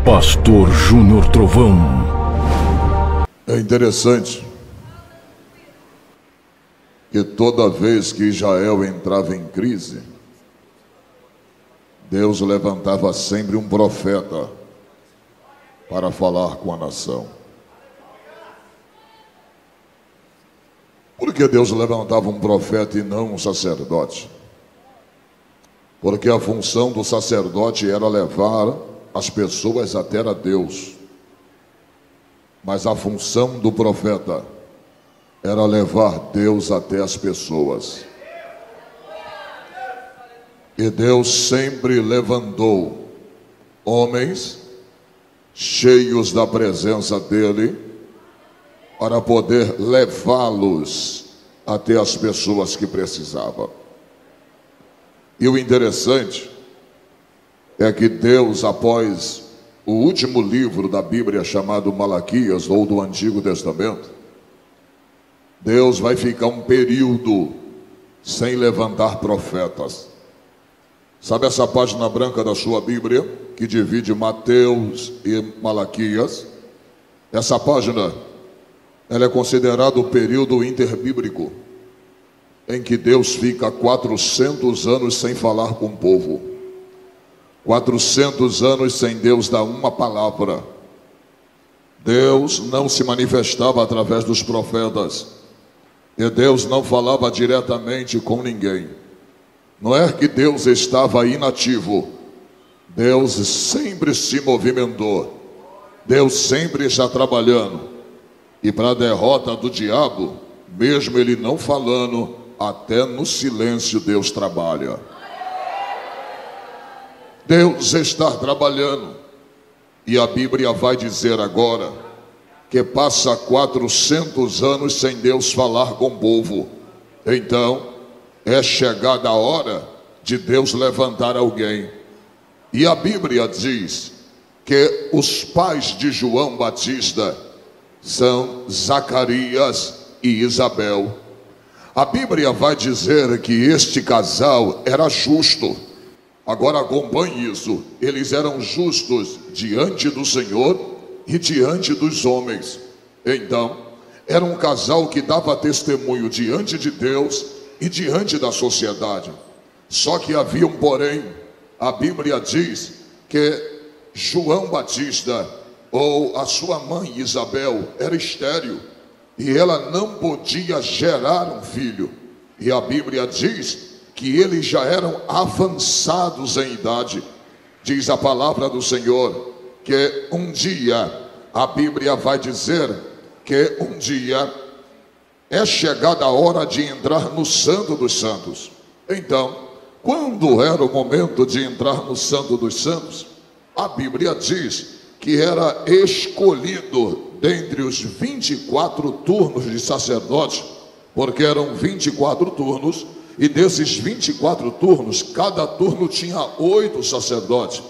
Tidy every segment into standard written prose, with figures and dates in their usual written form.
Pastor Júnior Trovão. É interessante que toda vez que Israel entrava em crise, Deus levantava sempre um profeta para falar com a nação. Por que Deus levantava um profeta e não um sacerdote? Porque a função do sacerdote era levar as pessoas até a Deus. Mas a função do profeta era levar Deus até as pessoas. E Deus sempre levantou homens cheios da presença dele para poder levá-los até as pessoas que precisavam. E o interessante é que Deus, após o último livro da Bíblia chamado Malaquias, ou do Antigo Testamento, Deus vai ficar um período sem levantar profetas. Sabe essa página branca da sua Bíblia, que divide Mateus e Malaquias? Essa página, ela é considerada o período interbíblico, em que Deus fica 400 anos sem falar com o povo. 400 anos sem Deus dar uma palavra. Deus não se manifestava através dos profetas. E Deus não falava diretamente com ninguém. Não é que Deus estava inativo. Deus sempre se movimentou. Deus sempre está trabalhando. E para a derrota do diabo, mesmo ele não falando, até no silêncio Deus trabalha. Deus está trabalhando. E a Bíblia vai dizer agora que passa 400 anos sem Deus falar com o povo. Então, é chegada a hora de Deus levantar alguém. E a Bíblia diz que os pais de João Batista são Zacarias e Isabel. A Bíblia vai dizer que este casal era justo. Agora acompanhe isso. Eles eram justos diante do Senhor e diante dos homens. Então, era um casal que dava testemunho diante de Deus e diante da sociedade. Só que havia um porém. A Bíblia diz que João Batista, ou a sua mãe Isabel, era estéril. E ela não podia gerar um filho. E a Bíblia diz que eles já eram avançados em idade. Diz a palavra do Senhor que um dia, a Bíblia vai dizer que um dia é chegada a hora de entrar no Santo dos Santos. Então, quando era o momento de entrar no Santo dos Santos, a Bíblia diz que era escolhido dentre os 24 turnos de sacerdote, porque eram 24 turnos, e desses 24 turnos, cada turno tinha 8 sacerdotes.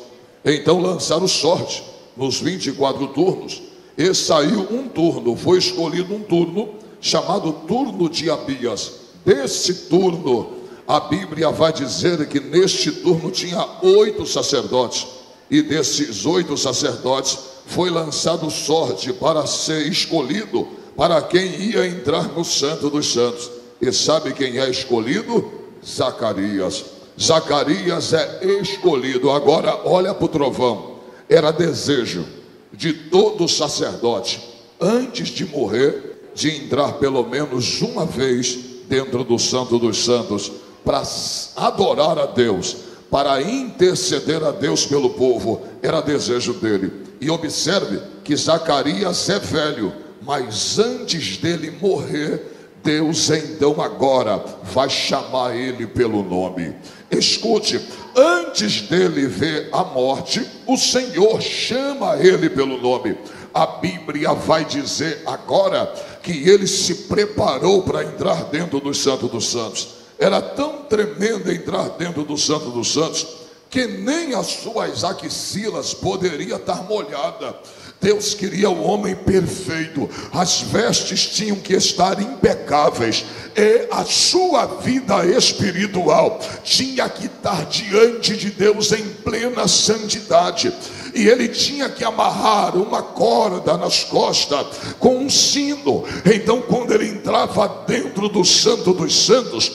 Então lançaram sorte nos 24 turnos, e saiu um turno, foi escolhido um turno, chamado turno de Abias. Desse turno, a Bíblia vai dizer que neste turno tinha 8 sacerdotes, e desses 8 sacerdotes, foi lançado sorte para ser escolhido para quem ia entrar no Santo dos Santos. E sabe quem é escolhido? Zacarias. Zacarias é escolhido. Agora olha para o trovão. Era desejo de todo sacerdote, antes de morrer, de entrar pelo menos uma vez dentro do Santo dos Santos, para adorar a Deus, para interceder a Deus pelo povo. Era desejo dele. E observe que Zacarias é velho, mas antes dele morrer, Deus então agora vai chamar ele pelo nome. Escute, antes dele ver a morte, o Senhor chama ele pelo nome. A Bíblia vai dizer agora que ele se preparou para entrar dentro do Santo dos Santos. Era tão tremendo entrar dentro do Santo dos Santos que nem as suas axilas poderia estar molhada. Deus queria o homem perfeito. As vestes tinham que estar impecáveis. E a sua vida espiritual tinha que estar diante de Deus em plena santidade. e ele tinha que amarrar uma corda nas costas com um sino. Então, quando ele entrava dentro do Santo dos Santos,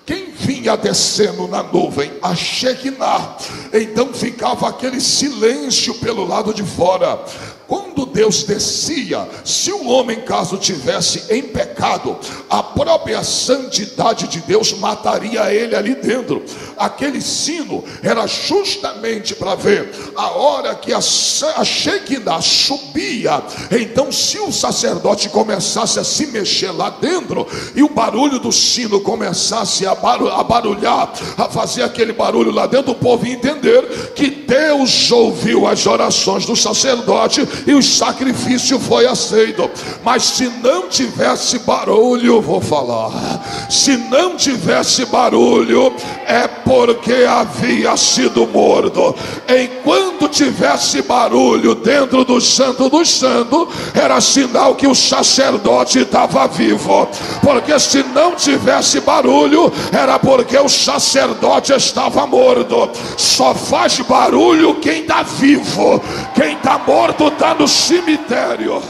quem vinha descendo na nuvem? A Shekinah. Então ficava aquele silêncio pelo lado de fora. Quando Deus descia, se o homem, caso tivesse em pecado, a própria santidade de Deus mataria ele ali dentro. Aquele sino era justamente para ver a hora que a Shekinah subia. Então, se o sacerdote começasse a se mexer lá dentro, e o barulho do sino começasse a barulhar, a fazer aquele barulho lá dentro, o povo ia entender que Deus ouviu as orações do sacerdote e o sacrifício foi aceito. Mas se não tivesse barulho, vou falar, se não tivesse barulho, é porque havia sido morto. Enquanto tivesse barulho dentro do Santo dos Santos, era sinal que o sacerdote estava vivo. Porque se não tivesse barulho, era porque o sacerdote estava morto. Só faz barulho quem está vivo. Quem está morto está no cemitério.